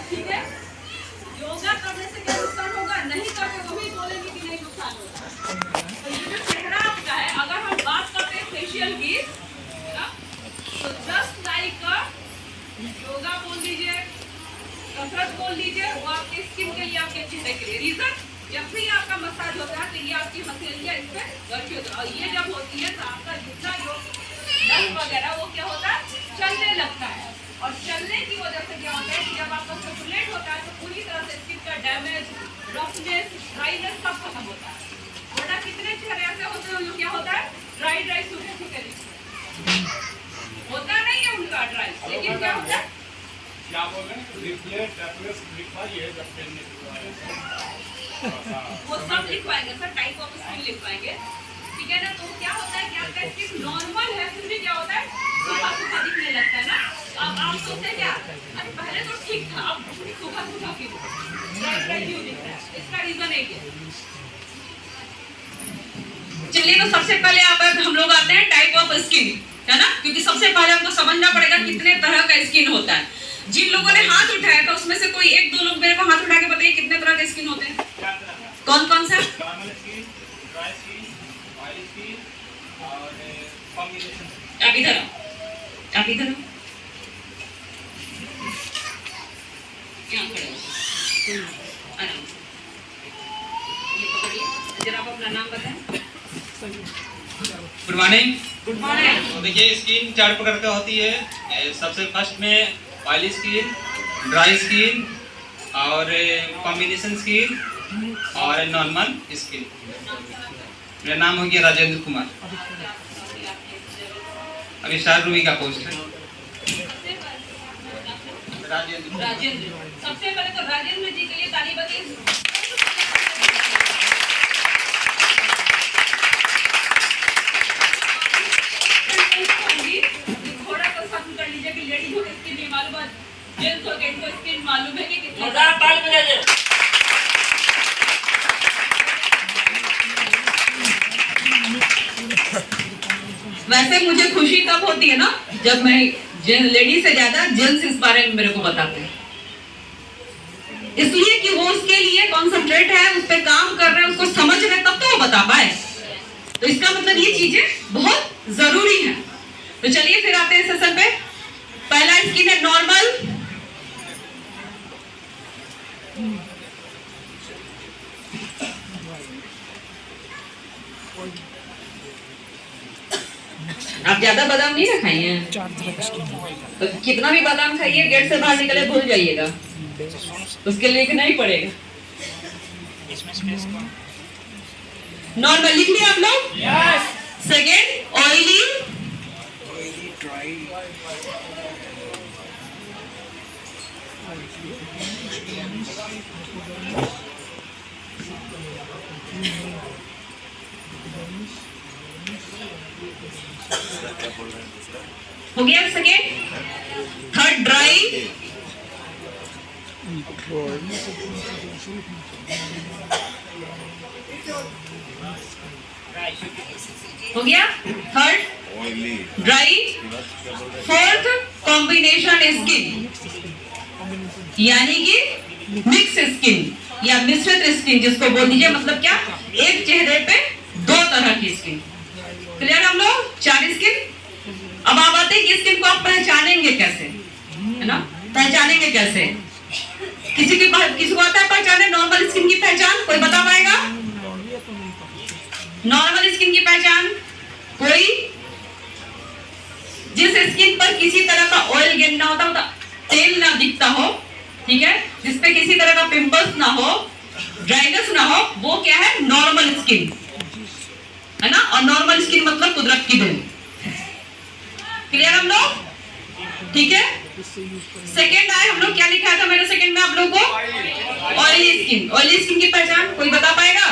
ठीक है, योगा करने से क्या नुकसान होगा, नहीं करते वो भी बोलेंगे कि नहीं नुकसान होगा। तो ये जो चेहरा आपका है, अगर हम बात करते हैं फेशियल की, तो जस्ट लाइक योगा बोल दीजिए, कसरत बोल दीजिए, वो आपके स्किन के लिए, आपके चेहरे के लिए। रीजन, जब भी आपका मसाज होता है तो ये आपकी हथेलियां इस पे गठी होती है, और ये जब होती है तो आपका जितना जो नस वगैरह वो क्या होता है, चलने लगता है। और चलने की वजह से क्या होता है कि जब आपका सर्कुलेट होता है तो पूरी तरह से स्किन का डैमेज, रफनेस, ड्राइनेस सब खत्म होता है। वरना कितने चेहरे ऐसे होते हैं जो क्या होता है, ड्राई सूखे सूखे होता नहीं है उनका ड्राई, लेकिन क्या होता है, क्या बोल रहे हैं, रिफ्लेक्ट लिखवाइए जब पहनने के बाद वो सब लिखवाएंगे सर, टाइप ऑफ स्किन लिखवाएंगे, ठीक है ना। तो क्या होता है कि आपका स्किन नॉर्मल है, फिर भी क्या होता है, सूखा सूखा दिखने लगता है ना। अब आप सोचते हैं क्या, अरे पहले तो ठीक था, अब सूखा सूखा क्यों, ड्राई क्यों दिख रहा है, इसका रीजन है क्या। चलिए, तो सबसे पहले हम लोग आते हैं टाइप ऑफ स्किन, है ना, क्योंकि सबसे पहले हमको समझना पड़ेगा कितने तरह का स्किन होता है। जिन लोगों ने हाथ उठाया था उसमें से कोई एक दो लोग मेरे को हाथ उठा के बताइए कितने तरह के स्किन होते हैं, कौन कौन सा। आप इधर आओ, आप इधर आओ, यहाँ खड़े हो, आराम से ये पकड़िए, जरा आप अपना नाम बताएं। Good morning. Good morning. देखिए, स्किन 4 प्रकार का होती है। सबसे फर्स्ट में ऑयली स्किन, ड्राई स्किन, और कॉम्बिनेशन स्किन, और नॉर्मल स्किन। मेरा नाम हो गया राजेंद्र कुमार, अभी स्टार रूबी का पोस्ट है। राजेंद्र, सबसे पहले तो राजेंद्र जी के लिए ताली बजाइए। थोड़ा तो सच कर लीजिए कि लेडीज को स्किन नहीं मालूम है, जेंट्स को स्किन मालूम है कि कितना ताल बजाइए। वैसे मुझे खुशी तब होती है ना जब मैं लेडीज से ज्यादा जेंट्स इस बारे में मेरे को बताते हैं, इसलिए कि वो उसके लिए कॉन्सेंट्रेट है, उस पर काम कर रहे हैं, उसको समझ रहे हैं, तब तो वो बता पाए। तो इसका मतलब ये चीजें बहुत जरूरी है। तो चलिए फिर आते हैं सेशन पे। पहला स्किन है नॉर्मल। आप ज्यादा बादाम नहीं ना खाइए, तो कितना भी बादाम खाइए गेट से बाहर निकले भूल जाइएगा, उसके लिए नहीं पड़ेगा। नॉर्मल लिख लिया आप लोग? यस। सेकेंड ऑयली, हो गया सेकेंड। थर्ड ड्राई, हो गया third dry. Fourth combination skin, यानी कि मिक्स स्किन या मिश्रित स्किन जिसको बोल दीजिए, मतलब क्या, एक चेहरे पे दो तरह की स्किन। क्लियर हम लोग? 4 स्किन। अब आप आते हैं कि स्किन को आप पहचानेंगे कैसे, है ना, पहचानेंगे कैसे। किसी को आता है पहचाने नॉर्मल स्किन की पहचान? कोई बता पाएगा नॉर्मल स्किन की पहचान? कोई? जिस स्किन पर किसी तरह का ऑयल गेन ना होता, मतलब तेल ना दिखता हो, ठीक है, जिसपे किसी तरह का पिंपल्स ना हो, ड्राइनेस ना हो, वो क्या है, नॉर्मल स्किन है ना। और नॉर्मल स्किन मतलब कुदरत की देन। क्लियर हम लोग? ठीक है। सेकेंड आए हम लोग, क्या लिखा था मैंने सेकेंड में आप लोगों को? Oily skin. ऑयली स्किन की पहचान कोई बता पाएगा?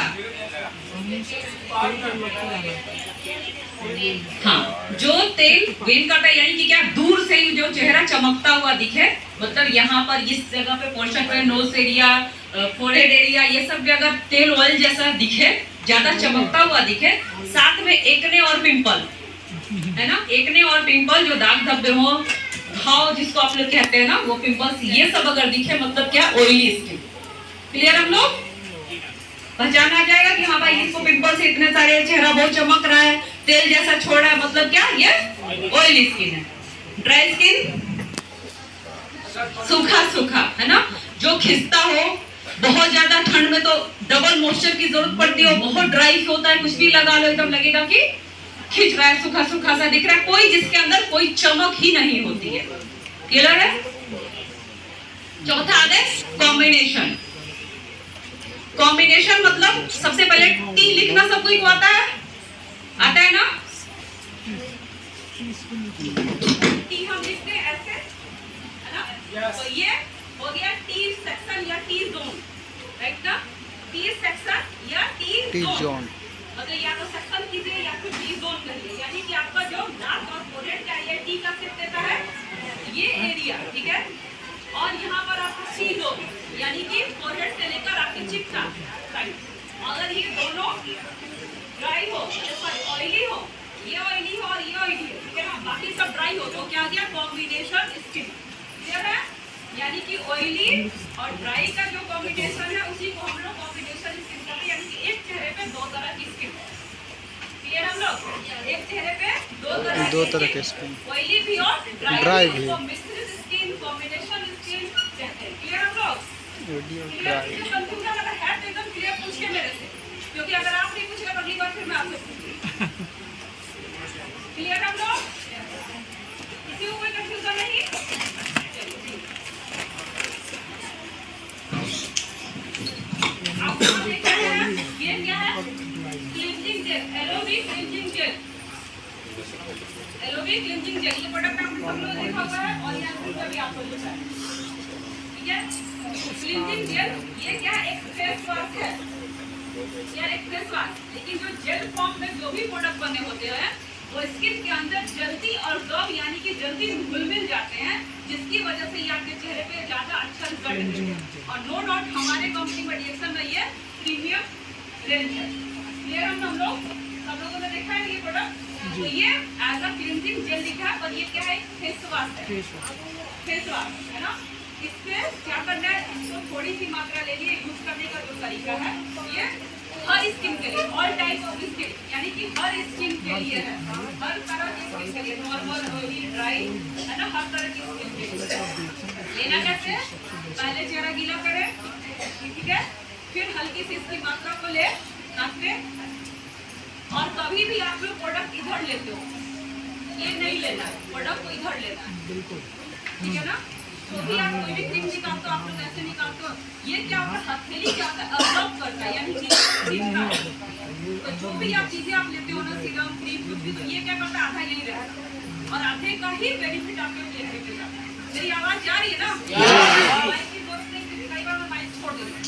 हाँ, जो तेल गेन करता है, यानी कि क्या, दूर से ही जो चेहरा चमकता हुआ दिखे, मतलब यहाँ पर इस जगह पे पोर्शन पे, नोज एरिया, फोरहेड एरिया, ये सब भी अगर तेल ऑयल जैसा दिखे, ज्यादा चमकता हुआ दिखे, साथ में एक्ने और पिंपल, है ना, एक्ने और पिंपल, जो दाग धब्बे हो, घाव जिसको आप लोग कहते हैं ना, वो पिंपल्स, ये सब अगर दिखे मतलब क्या, ऑयली स्किन। क्लियर हम लोग? पहचान आ जाएगा कि हाँ भाई इसको पिंपल्स इतने सारे, चेहरा बहुत चमक रहा है, तेल जैसा छोड़ रहा है, मतलब क्या, ये ऑयली स्किन है। ड्राई स्किन सूखा सूखा है ना, जो खिंचता हो, बहुत ज्यादा ठंड में तो डबल मॉइस्चर की जरूरत पड़ती है, बहुत ड्राई होता है, कुछ भी लगा लो एकदम लगेगा कि खिंच रहा है, सूखा सूखा सा दिख रहा है, कोई जिसके अंदर कोई चमक ही नहीं होती है। क्लियर है? चौथा आदेश कॉम्बिनेशन। कॉम्बिनेशन मतलब सबसे पहले टी लिखना सब कोई को आता है ना? टी हम लिखते हैं ऐसे, है ना? तो ये हो गया टी सेक्शन या टी जोन, राइट ना? टी सेक्शन या टी जोन, मतलब या तो सेक्शन कीजिए या फिर टी जोन करिए, यानी कि आपका जो नाक और फोरहेड का एरिया टी का शेप देता है, ये एरिया, ठीक है? और यहाँ पर आपका टी जोन, यानी कि फोरहेड से लेकर आपकी चिप का साइड, अगर ये दोनों ड्राई हो, ऑयली हो, ये ऑयली हो और ये ऑयली हो, ठीक है ना, बाकी सब ड्राई हो, तो क्या गया, कॉम्बिनेशन स्किन। क्लियर है? यानी कि ऑयली और ड्राई का जो कॉम्बिनेशन है उसी को हम लोग कॉम्बिनेशन स्किन कहते हैं, यानी कि एक चेहरे पे दो तरह की स्किन। क्लियर हम लोग? एक चेहरे पे दो तरह की स्किन, ऑयली भी और ड्राई भी, मिश्रित स्किन, कॉम्बिनेशन स्किन कहते हैं। क्लियर हम लोग? कंफ्यूजन अगर है तो एकदम क्लियर पूछिए मेरे से, क्योंकि अगर आप नहीं पूछेगा तो अगली बार फिर मैं आपसे पूछूंगी। क्लियर हम लोग? किसी को कोई कंफ्यूजन नहीं? आपको देखा है ये क्या है, cleansing gel, Aloevi cleansing gel, Aloevi cleansing gel, ये प्रोडक्ट आपने सब लोग देखा हुआ है और यहाँ भी आपको लिखा है, ठीक है? क्लींजिंग जेल ये क्या है, एक फेस वॉश है यार, एक फेस वॉश, लेकिन जो जेल फॉर्म में जो भी प्रोडक्ट बने होते हैं वो स्किन के अंदर जल्दी और गब यानी कि जल्दी घुल मिल जाते हैं, जिसकी वजह से ये आपके चेहरे पे ज्यादा अच्छा रिजल्ट देते हैं। और नो डाउट हमारे कंपनी में रिएक्शन में ये प्रीमियम रेंज है। क्लियर हम लोग सब लोगों ने देखा है ये प्रोडक्ट, तो ये एज अ क्लींजिंग जेल लिखा है, पर ये क्या है, फेस वॉश है, फेस वॉश है ना। इससे क्या करना है, इसको थोड़ी सी मात्रा ले लिए, यूज करने का जो तरीका है ये हर स्किन के लिए, ऑल टाइप ऑफ स्किन, यानी कि हर स्किन के लिए है, हर तरह की स्किन के लिए, नॉर्मल, ऑयली, ड्राई, है ना, हर तरह की स्किन के लिए। लेना कैसे, पहले चेहरा गीला करें, ठीक है, फिर हल्की सी इसकी मात्रा को ले नाक पे, और कभी भी आप लोग प्रोडक्ट इधर लेते हो, ये नहीं लेना है, प्रोडक्ट को इधर लेना है, ठीक है ना? तो भी आप कोई भी क्रीम निकालते हो, आप लोग ऐसे निकालते हो, ये क्या होता है, हथेली क्या होता है, अब्जॉर्ब करता है, यानी कि तो जो भी आप चीजें आप लेते हो ना, सीरम, क्रीम, तो ये क्या करता है, आधा यही रहता है और आधे का ही बेनिफिट आपके चेहरे पे जाता है। मेरी आवाज जा रही है ना? माइक की जरूरत नहीं, कई बार मैं माइक छोड़ देती हूँ,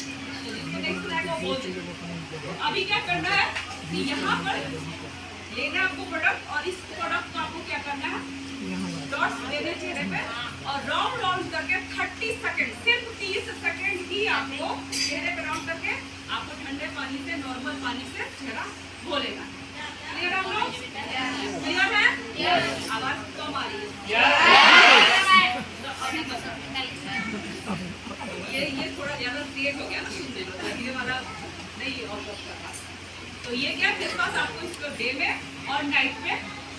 तो जिसको नहीं सुना है वो बोल दीजिए। अभी क्या करना है कि यहाँ पर लेना है आपको प्रोडक्ट, और इस प्रोडक्ट को आपको क्या करना है, डॉट्स देने चेहरे पे और राउंड राउंड करके 30 सेकंड, सिर्फ 30 सेकंड ही आपको चेहरे पे राउंड करके आपको ठंडे पानी से, नॉर्मल पानी से चेहरा धोलेगा। क्लियर हम लोग? क्लियर है? आवाज कम आ रही है, तो अभी बता, ये थोड़ा ज्यादा तेज हो गया ना सुनने में, ये वाला नहीं और करता। तो ये क्या फेस वॉश आपको इसको डे में और नाइट में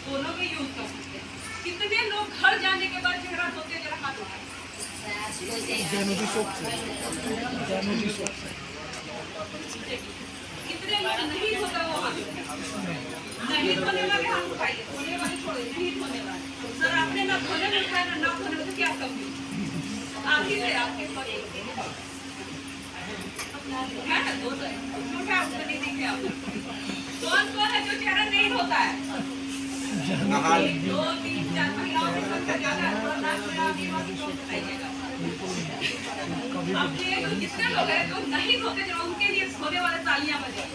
दोनों में यूज कर सकते हैं। कितने लोग घर जाने के बाद चेहरा धोते, जरा हाथ उठाएं। कितने लोग नहीं धोते वो हाथ उठाएं, नहीं धोने वाले हाथ उठाइए, धोने वाले छोड़िए, नहीं धोने वाले। सर आपने ना धोने में उठाया ना धोने में, तो क्या समझे, आखिर से आपके है ना, दो झूठा आपको नहीं दिखे। आप कौन कौन है जो चेहरा नहीं धोता है? 2, 3, 4 महिलाओं में सबसे ज्यादा अब ये जो कितने लोग हैं जो नहीं धोते, जो उनके लिए धोने वाले तालियां बजाएं।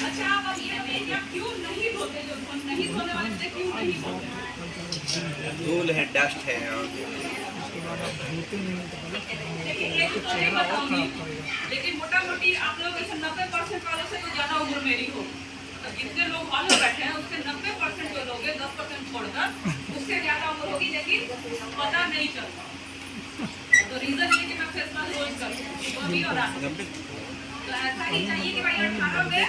अच्छा आप अब ये देखिए क्यों नहीं धोते, जो नहीं धोने वाले से क्यों नहीं धोते? धूल है, डस्ट है, लेकिन मोटा मोटी आप लोग ऐसे 90% वालों से तो ज्यादा उम्र मेरी हो, तो जितने लोग हॉल में बैठे हैं उससे 90% जो लोग हैं 10% छोड़कर उससे ज्यादा उम्र होगी, लेकिन पता नहीं चलता। तो रीजन ये कि मैं फेस मास्क रोज करती हूँ, वो भी और रात में। तो ऐसा ही चाहिए कि भाई 18 में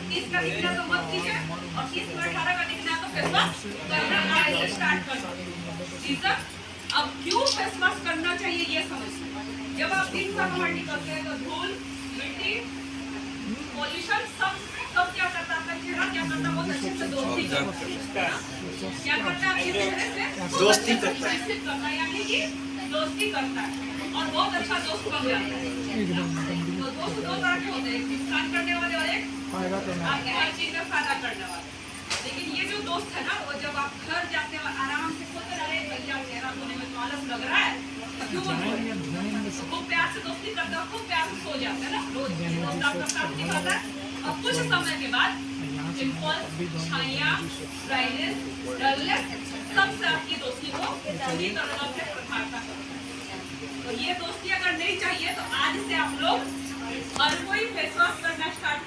30 का दिखना तो मत कीजिए, और 30 में 18 का दिखना तो फेस मास्क करना ऐसे स्टार्ट कर दो। रीजन अब क्यों फेस मास्क करना चाहिए ये समझते हैं। जब आप दिन का बाहर निकलते हैं तो धूल, मिट्टी, पॉल्यूशन सब क्या करता है, चेहरा क्या करता है, बहुत अच्छे से दोस्ती करता है। क्या करता है आपके चेहरे से? दोस्ती करता है। करता है, यानी कि दोस्ती करता है और बहुत अच्छा दोस्त बन जाता है। तो दोस्त दो तरह के होते हैं, एक नुकसान करने वाले और एक आपके हर चीज में फायदा करने वाले। लेकिन ये जो दोस्त है ना, वो जब आप घर जाते हो आराम से सोते रहे, भैया चेहरा धोने में तो आलस लग रहा है, क्यों खूब प्यार से दोस्ती करते हो, खूब प्यार से सो जाते हैं ना, रोज दोस्त आपका साथ निभाता है। और कुछ समय के बाद पिंपल्स, छाइयाँ, ड्राइनेस, डलनेस सबसे आपकी दोस्ती को पूरी तरह से प्रभावित करता है। तो ये दोस्ती अगर नहीं चाहिए तो आज से आप लोग हर कोई फेस वॉश करना स्टार्ट कर